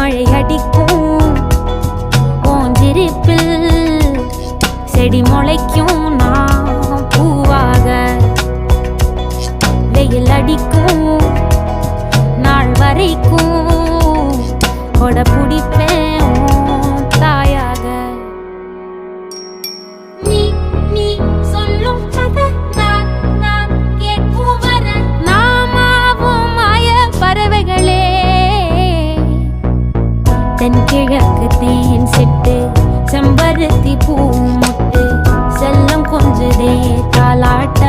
மழை அடிக்கும் ஓஞ்சிருப்பில் செடி முளைக்கும் நான் பூவாக வெயில் அடிக்கும் நாள் வரைக்கும் கொட பிடிப்பேன் தாயாக நீ நீ சொல்லும் கதை நான் கேட்கும் வர நாமாவும் மாய பறவைகளே தென்கிழக்கு தேன் சிட்டு செம்பருத்தி பூ முட்டு செல்லம் கொஞ்சதே தாலாட்ட